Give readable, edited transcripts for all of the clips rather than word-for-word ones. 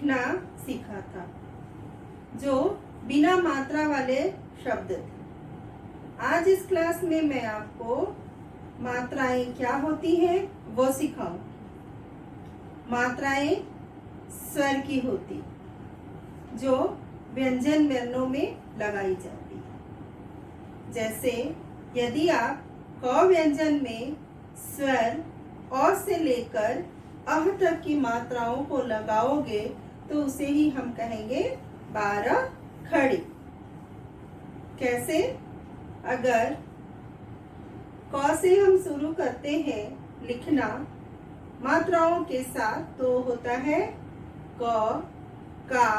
लिखना सीखा था, जो बिना मात्रा वाले शब्द थे। आज इस क्लास में मैं आपको मात्राएं क्या होती हैं वो सिखाऊंगी। मात्राएं स्वर की होती, जो व्यंजन वर्णों में लगाई जाती है। जैसे यदि आप क व्यंजन में स्वर अ से लेकर अह तक की मात्राओं को लगाओगे तो उसे ही हम कहेंगे 12 खड़ी। कैसे? अगर क से हम शुरू करते हैं लिखना मात्राओं के साथ तो होता है क, का,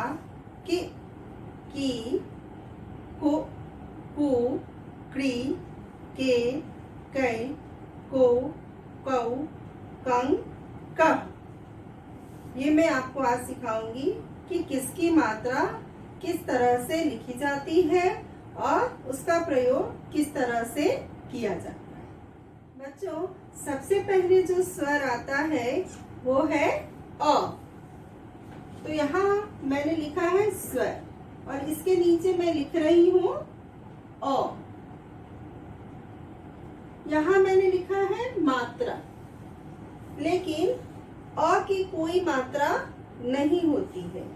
कि, कु, कु, क्री, के, कै, को, कौ, कं, कह। ये मैं आपको आज सिखाऊंगी कि किसकी मात्रा किस तरह से लिखी जाती है और उसका प्रयोग किस तरह से किया जाता है। बच्चों, सबसे पहले जो स्वर आता है वो है अ। तो यहाँ मैंने लिखा है स्वर और इसके नीचे मैं लिख रही हूँ अ। यहाँ मैंने लिखा है मात्रा, लेकिन अ की कोई मात्रा नहीं होती है।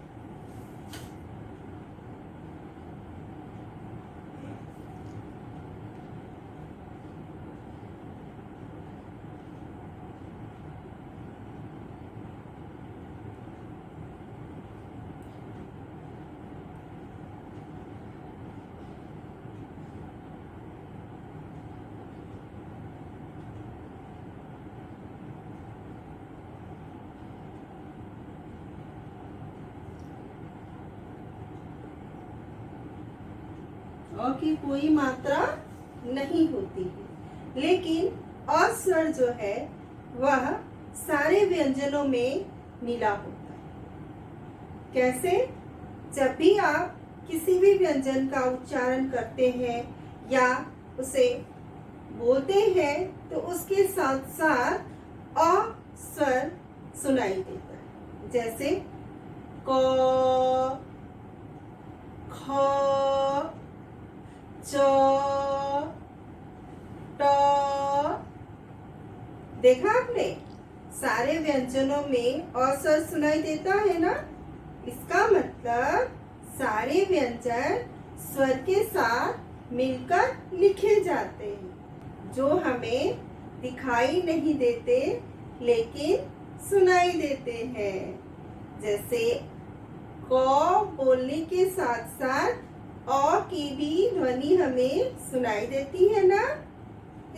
अ की कोई मात्रा नहीं होती है, लेकिन अ स्वर जो है वह सारे व्यंजनों में मिला होता है। कैसे? जब भी आप किसी भी व्यंजन का उच्चारण करते हैं या उसे बोलते हैं तो उसके साथ साथ अ स्वर सुनाई देता है। जैसे क, ख, च, ट। देखा आपने? सारे व्यंजनों में अ स्वर सुनाई देता है ना। इसका मतलब सारे व्यंजन स्वर के साथ मिलकर लिखे जाते हैं, जो हमें दिखाई नहीं देते लेकिन सुनाई देते हैं। जैसे क बोलने के साथ साथ अ की भी ध्वनि हमें सुनाई देती है ना।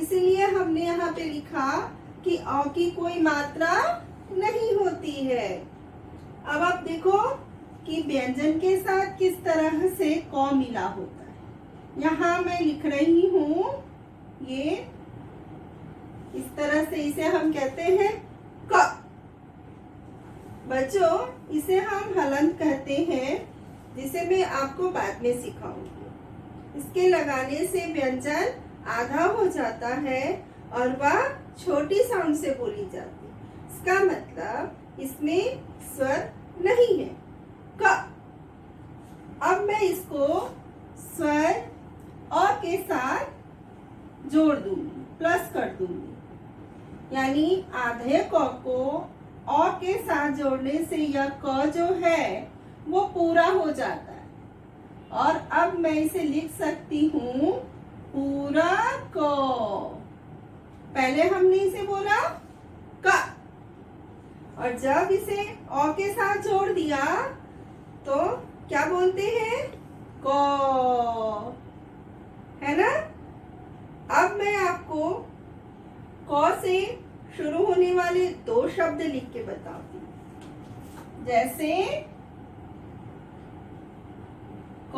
इसलिए हमने यहाँ पे लिखा कि अ की कोई मात्रा नहीं होती है। अब आप देखो कि व्यंजन के साथ किस तरह से क मिला होता है। यहाँ मैं लिख रही हूँ, ये इस तरह से इसे हम कहते हैं क। बच्चों, इसे हम हलंत कहते हैं, जिसे मैं आपको बाद में सिखाऊंगी। इसके लगाने से व्यंजन आधा हो जाता है और वह छोटी साउंड से बोली जाती है। इसका मतलब इसमें स्वर नहीं है क। अब मैं इसको स्वर अ के साथ जोड़ दूंगी, प्लस कर दूंगी। यानी आधे क को अ के साथ जोड़ने से यह क जो है वो पूरा हो जाता है। और अब मैं इसे लिख सकती हूँ पूरा क। पहले हमने इसे बोला क, और जब इसे अ के साथ जोड़ दिया तो क्या बोलते हैं? क, है ना। अब मैं आपको क से शुरू होने वाले 2 शब्द लिख के बताती हूँ। जैसे क,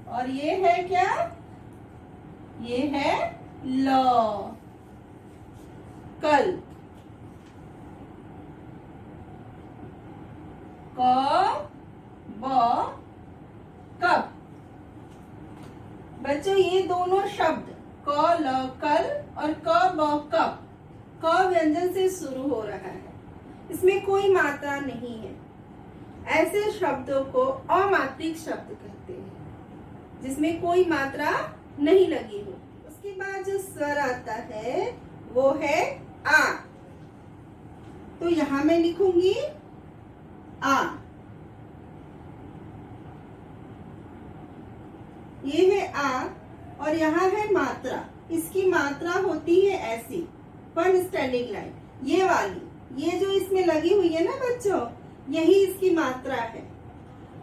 और ये है क्या? ये है ल, कल। क, ब, कब। बच्चों, ये दोनों शब्द क, ल, कल और क, ब, कब, क व्यंजन से शुरू हो रहा है। इसमें कोई मात्रा नहीं है। ऐसे शब्दों को अमात्रिक शब्द कहते हैं, जिसमें कोई मात्रा नहीं लगी हो। उसके बाद जो स्वर आता है वो है आ। तो यहां मैं लिखूंगी आ। ये है आ और यहाँ है मात्रा। इसकी मात्रा होती है ऐसी, वन स्टैंडिंग लाइन, ये वाली, ये जो इसमें लगी हुई है ना बच्चों, यही इसकी मात्रा है।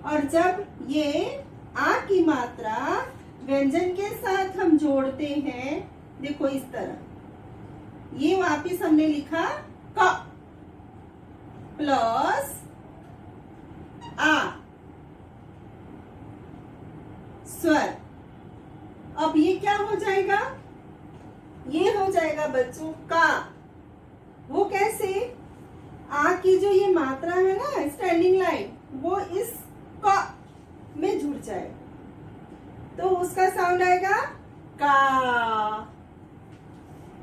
और जब ये आ की मात्रा व्यंजन के साथ हम जोड़ते हैं, देखो इस तरह, ये वापिस हमने लिखा क प्लस आ स्वर। अब ये क्या हो जाएगा? ये हो जाएगा बच्चों का। वो कैसे? आ की जो ये मात्रा है ना स्टैंडिंग लाइन, वो इस का में जुड़ जाए तो उसका साउंड आएगा का।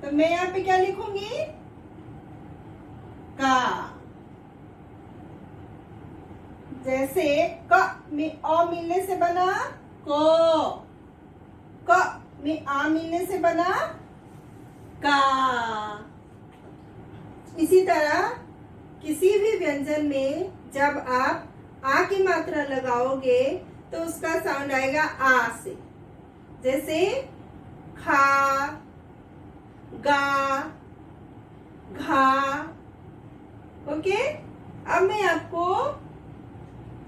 तो मैं यहाँ पे क्या लिखूंगी? का। जैसे क में अ मिलने से बना को, क में आ मिलने से बना का। इसी तरह किसी भी व्यंजन में जब आप आ की मात्रा लगाओगे तो उसका साउंड आएगा आ से। जैसे खा, गा, घा। ओके, अब मैं आपको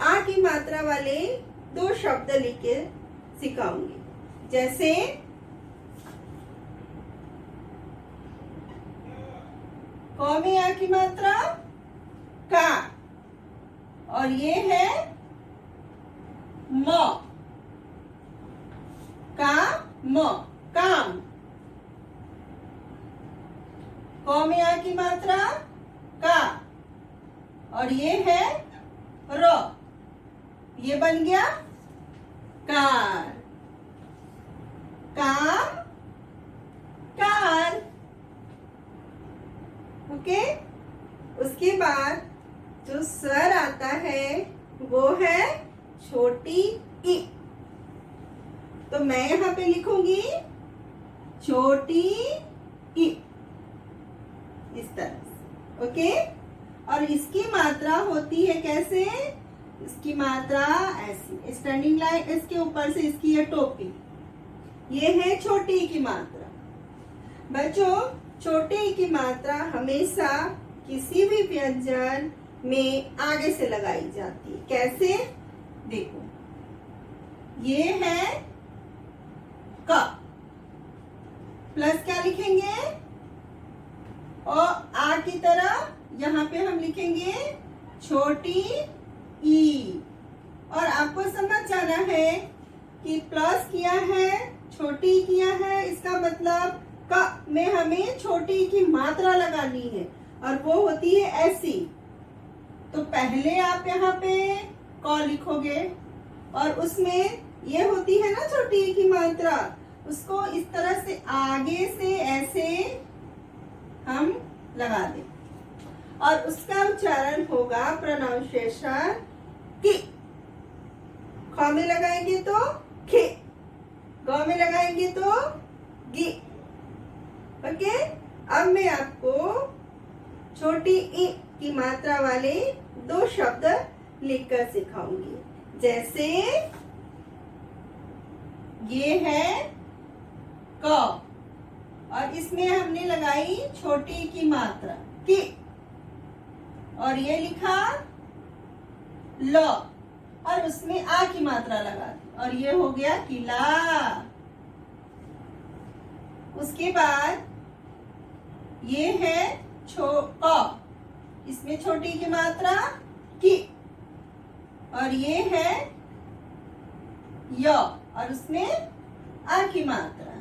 आ की मात्रा वाले दो शब्द लिख के सिखाऊंगी। जैसे क में आ की मात्रा का, और ये है म, का म, काम। क में आ की मात्रा का, और ये है र, ये बन गया कार। काम, कार। ओके, उसके बाद जो स्वर आता है वो है छोटी ई। तो मैं यहाँ पे लिखूंगी छोटी ई, इस तरह से। ओके, और इसकी मात्रा होती है कैसे? इसकी मात्रा ऐसी, स्टैंडिंग लाइन, इसके ऊपर से इसकी ये टोपी, ये है छोटी ई की मात्रा। बच्चों, छोटी ई की मात्रा हमेशा किसी भी व्यंजन में आगे से लगाई जाती है। कैसे? देखो, ये है क, प्लस क्या लिखेंगे? और आ की तरह यहाँ पे हम लिखेंगे छोटी ई। और आपको समझ जाना है कि प्लस किया है, छोटी किया है, इसका मतलब क में हमें छोटी की मात्रा लगानी है और वो होती है ऐसी। तो पहले आप यहाँ पे क लिखोगे और उसमें ये होती है ना छोटी की मात्रा, उसको इस तरह से आगे से ऐसे हम लगा दें और उसका उच्चारण होगा प्रोनाउंसिएशन की। ख में लगाएंगे तो खे, ग में लगाएंगे तो गी। ओके, अब मैं आपको छोटी ई की मात्रा वाले दो शब्द लिखकर सिखाऊंगी। जैसे ये है क और इसमें हमने लगाई छोटी की मात्रा की, और ये लिखा ल और उसमें आ की मात्रा लगा दी, और ये हो गया किला। उसके बाद ये है क, इसमें छोटी की मात्रा की, और ये है य और उसमें आ की मात्रा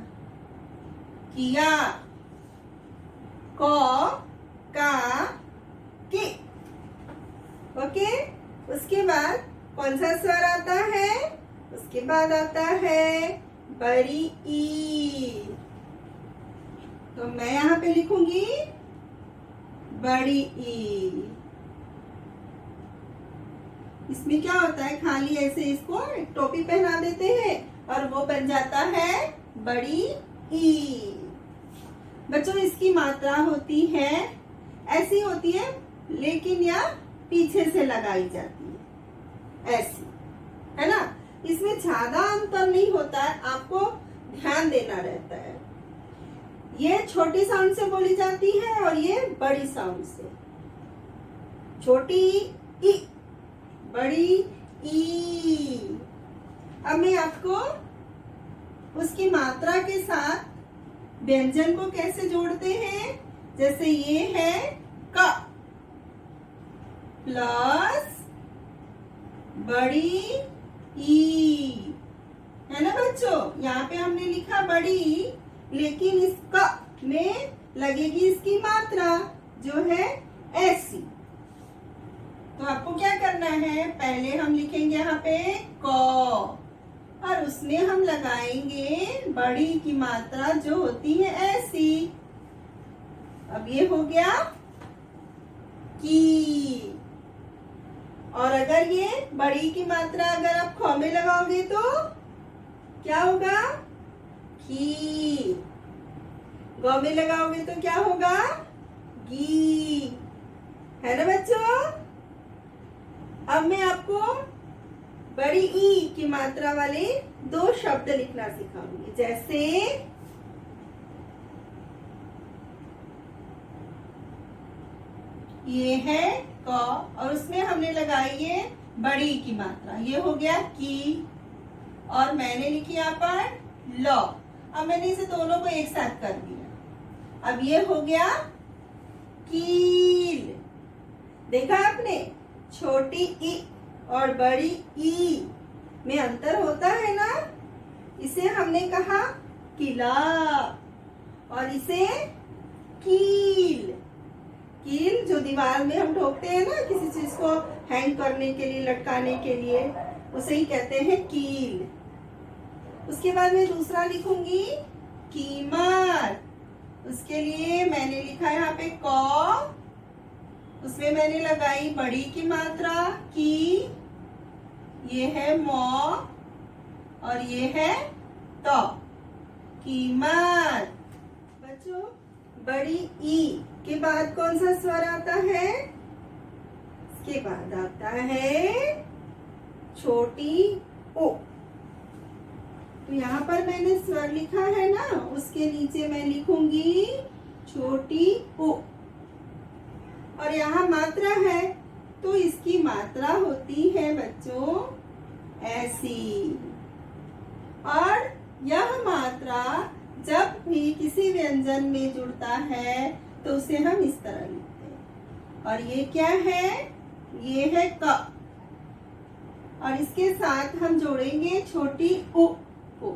किया। क, का, की। ओके, उसके बाद कौन सा स्वर आता है? उसके बाद आता है बड़ी ई। तो मैं यहाँ पे लिखूंगी बड़ी ई। इसमें क्या होता है, खाली ऐसे इसको एक टोपी पहना देते हैं और वो बन जाता है बड़ी ई। बच्चों इसकी मात्रा होती है, ऐसी होती है लेकिन यह पीछे से लगाई जाती है, ऐसी, है ना। इसमें ज्यादा अंतर नहीं होता है, आपको ध्यान देना रहता है। ये छोटी साउंड से बोली जाती है और ये बड़ी साउंड से। छोटी ई, बड़ी ई। अब मैं आपको उसकी मात्रा के साथ व्यंजन को कैसे जोड़ते हैं, जैसे ये है क प्लस बड़ी ई, है ना बच्चों। यहाँ पे हमने लिखा बड़ी, लेकिन इस क में लगेगी इसकी मात्रा जो है ऐसी। तो आपको क्या करना है, पहले हम लिखेंगे यहाँ पे क और उसमें हम लगाएंगे बड़ी की मात्रा जो होती है ऐसी। अब ये हो गया की। और अगर ये बड़ी की मात्रा अगर आप ख में लगाओगे तो क्या होगा, की। ग में लगाओगे तो क्या होगा, गी, है ना बच्चों। अब मैं आपको बड़ी ई की मात्रा वाले 2 शब्द लिखना सिखाऊंगी, जैसे ये है क और उसमें हमने लगाई है बड़ी की मात्रा, ये हो गया की। और मैंने लिखी यहाँ पर ल। अब मैंने इसे दोनों को एक साथ कर दिया। अब ये हो गया कील। देखा आपने, छोटी ई और बड़ी ई में अंतर होता है ना। इसे हमने कहा किला और इसे कील। कील जो दीवार में हम ठोकते हैं ना किसी चीज को हैंग करने के लिए, लटकाने के लिए, उसे ही कहते हैं कील। उसके बाद मैं दूसरा लिखूंगी कीमत। उसके लिए मैंने लिखा है यहाँ पे क, उसमें मैंने लगाई बड़ी की मात्रा की, ये है मौ और ये है तो, कीमत। बच्चों बड़ी ई के बाद कौन सा स्वर आता है, इसके बाद आता है छोटी ओ। तो यहाँ पर मैंने स्वर लिखा है ना, उसके नीचे मैं लिखूंगी छोटी ओ। और यहाँ मात्रा है तो इसकी मात्रा होती है बच्चों ऐसी। और यह मात्रा जब भी किसी व्यंजन में जुड़ता है तो उसे हम इस तरह लिखते हैं। और ये क्या है, ये है क। और इसके साथ हम जोड़ेंगे छोटी उ को।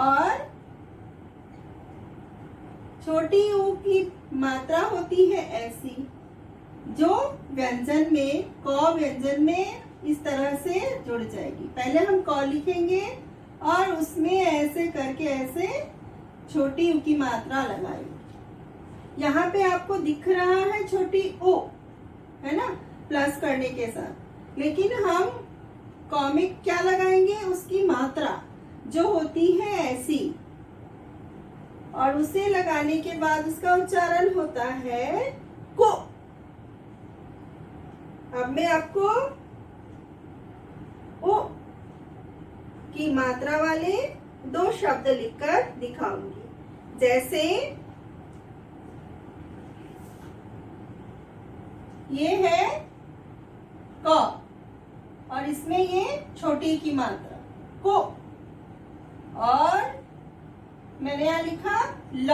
और छोटी ऊ की मात्रा होती है ऐसी, जो व्यंजन में, क व्यंजन में इस तरह से जुड़ जाएगी। पहले हम क लिखेंगे और उसमें ऐसे करके ऐसे छोटी ऊ की मात्रा लगाएंगे। यहाँ पे आपको दिख रहा है छोटी ओ, है ना, प्लस करने के साथ। लेकिन हम क में क्या लगाएंगे, उसकी मात्रा जो होती है ऐसी, और उसे लगाने के बाद उसका उच्चारण होता है को। अब मैं आपको ओ की मात्रा वाले 2 शब्द लिखकर दिखाऊंगी, जैसे ये है क और इसमें ये छोटी की मात्रा को, और मैंने यहाँ लिखा ल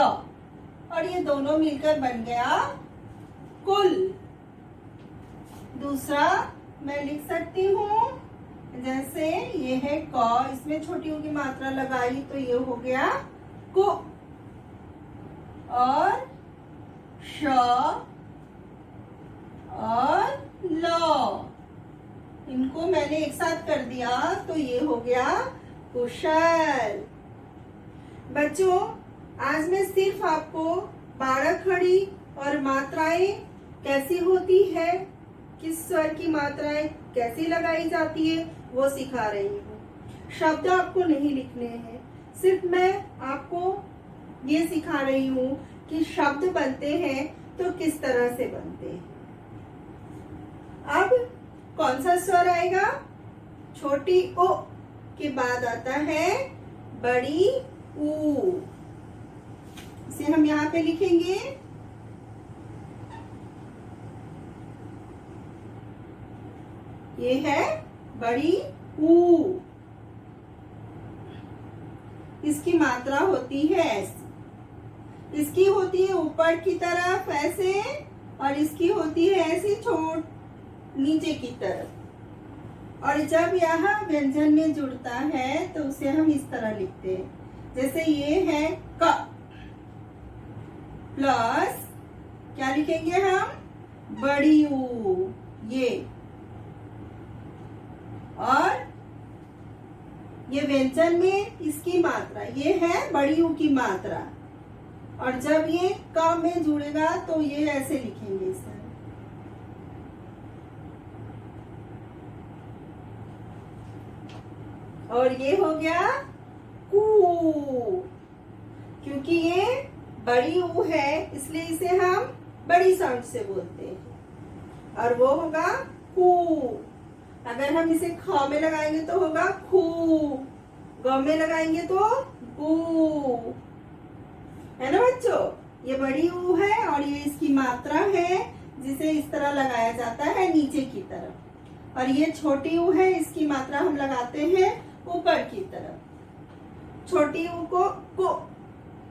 और ये दोनों मिलकर बन गया कुल। दूसरा मैं लिख सकती हूँ, जैसे ये है क, इसमें छोटी की मात्रा लगाई तो ये हो गया को। और श और ल, इनको मैंने एक साथ कर दिया तो ये हो गया कुशल। बच्चों आज मैं सिर्फ आपको 12 खड़ी और मात्राएं कैसी होती है, किस स्वर की मात्राएं कैसी लगाई जाती है, वो सिखा रही हूँ। शब्द आपको नहीं लिखने हैं, सिर्फ मैं आपको ये सिखा रही हूँ कि शब्द बनते हैं तो किस तरह से बनते हैं। अब कौन सा स्वर आएगा? छोटी ओ के बाद आता है बड़ी ऊ। इसे हम यहाँ पे लिखेंगे। ये है बड़ी ऊ। इसकी मात्रा होती है ऐसी, इसकी होती है ऊपर की तरफ ऐसे, और इसकी होती है ऐसी नीचे की तरफ। और जब यह व्यंजन में जुड़ता है तो उसे हम इस तरह लिखते हैं, जैसे ये है क प्लस क्या लिखेंगे हम? बड़ी ऊ, ये। और ये व्यंजन में इसकी मात्रा, ये है बड़ी ऊ की मात्रा। और जब ये क में जुड़ेगा तो ये ऐसे लिखेंगे इसे। और ये हो गया कू। क्योंकि ये बड़ी ऊ है इसलिए इसे हम बड़ी साउंड से बोलते हैं। और वो होगा कू। अगर हम इसे ख में लगाएंगे तो होगा खू, ग में लगाएंगे तो गू। है ना बच्चों? ये बड़ी ऊ है और ये इसकी मात्रा है जिसे इस तरह लगाया जाता है नीचे की तरफ। और ये छोटी ऊ है, इसकी मात्रा हम लगाते हैं ऊपर की तरफ। छोटी ऊ को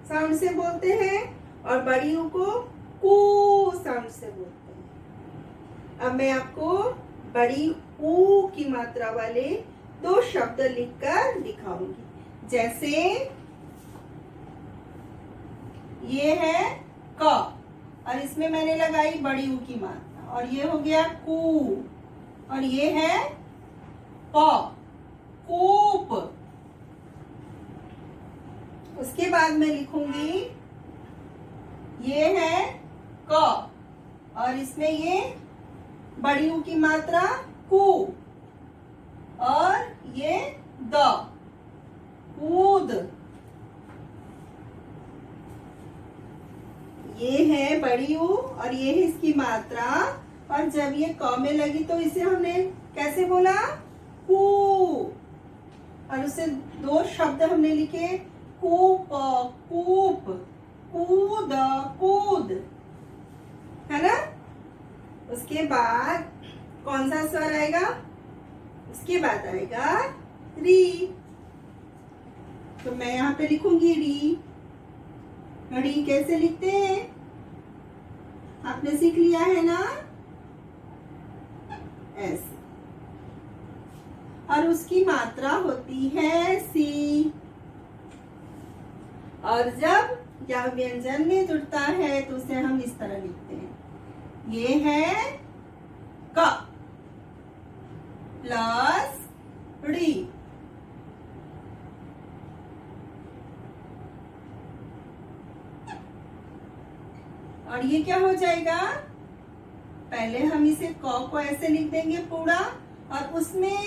साउंड से बोलते हैं और बड़ी ऊ को कू साउंड से बोलते हैं। अब मैं आपको बड़ी ऊ की मात्रा वाले 2 शब्द लिखकर दिखाऊंगी। जैसे ये है क और इसमें मैंने लगाई बड़ी ऊ की मात्रा, और ये हो गया कू। और ये है प, कूप। उसके बाद मैं लिखूंगी ये है क और इसमें ये बड़ी ऊ की मात्रा कू, और ये द, कूद। ये है बड़ी ऊ और ये है इसकी मात्रा। और जब ये क में लगी तो इसे हमने कैसे बोला? कू। और उसे 2 शब्द हमने लिखे, कूप, कूप, कूद, कूद। है ना? उसके बाद कौन सा स्वर आएगा? उसके बाद आएगा री। तो मैं यहाँ पे लिखूंगी री। री कैसे लिखते हैं आपने सीख लिया है ना? ऐसे। और उसकी मात्रा होती है सी। और जब यह व्यंजन में जुड़ता है तो उसे हम इस तरह लिखते हैं। ये है क प्लस री। और ये क्या हो जाएगा? पहले हम इसे क को ऐसे लिख देंगे पूरा, और उसमें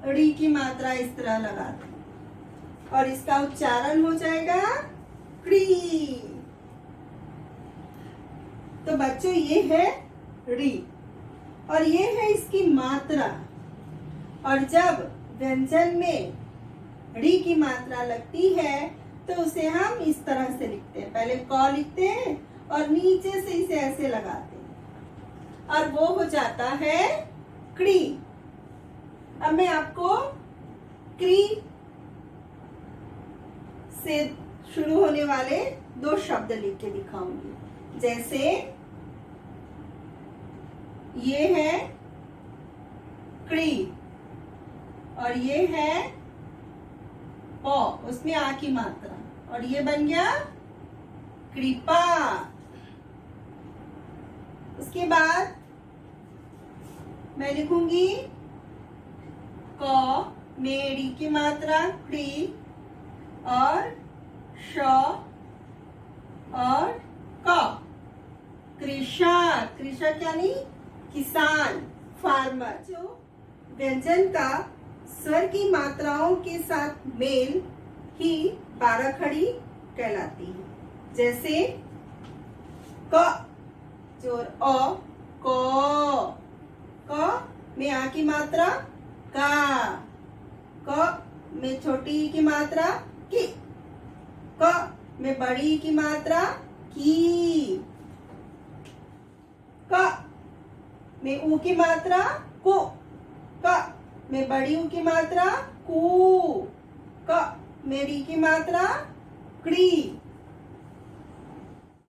री की मात्रा इस तरह लगा देंगे और इसका उच्चारण हो जाएगा क्री। तो बच्चों ये है री और ये है इसकी मात्रा। और जब व्यंजन में री की मात्रा लगती है तो उसे हम इस तरह से लिखते हैं। पहले क लिखते हैं और नीचे से इसे ऐसे लगाते हैं और वो हो जाता है क्री। अब मैं आपको क्री से शुरू होने वाले 2 शब्द लिख के दिखाऊंगी। जैसे ये है क्री और ये है प, उसमें आ की मात्रा, और ये बन गया कृपा। उसके बाद मैं लिखूंगी क में री की मात्रा क्री और श और क कृषक, कृषक यानी किसान, फार्मर। जो व्यंजन का स्वर की मात्राओं के साथ मेल ही बाराखड़ी कहलाती है। जैसे क जोर अ, क में आ की मात्रा का, क में छोटी ई की मात्रा की, क में बड़ी ई की मात्रा की, क में ऊ की मात्रा को, क में बड़ी ऊ की मात्रा कू, क में री की मात्रा क्री।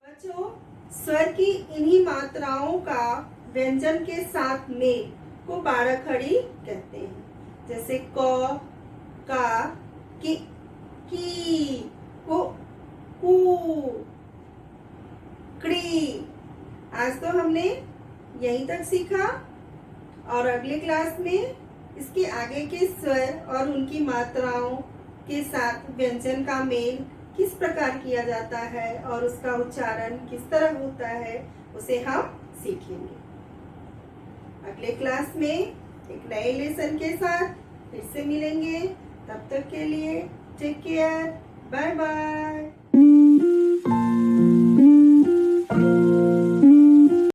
बच्चों, स्वर की इन्हीं मात्राओं का व्यंजन के साथ मेल को बाराखड़ी कहते हैं। जैसे क, का, की, को, कू, क्री। आज तो हमने यहीं तक सीखा और अगले क्लास में इसके आगे के स्वर और उनकी मात्राओं के साथ व्यंजन का मेल किस प्रकार किया जाता है और उसका उच्चारण किस तरह होता है उसे हम सीखेंगे। अगले क्लास में एक नए लेसन के साथ फिर से मिलेंगे। तब तक के लिए टेक केयर, बाय बाय।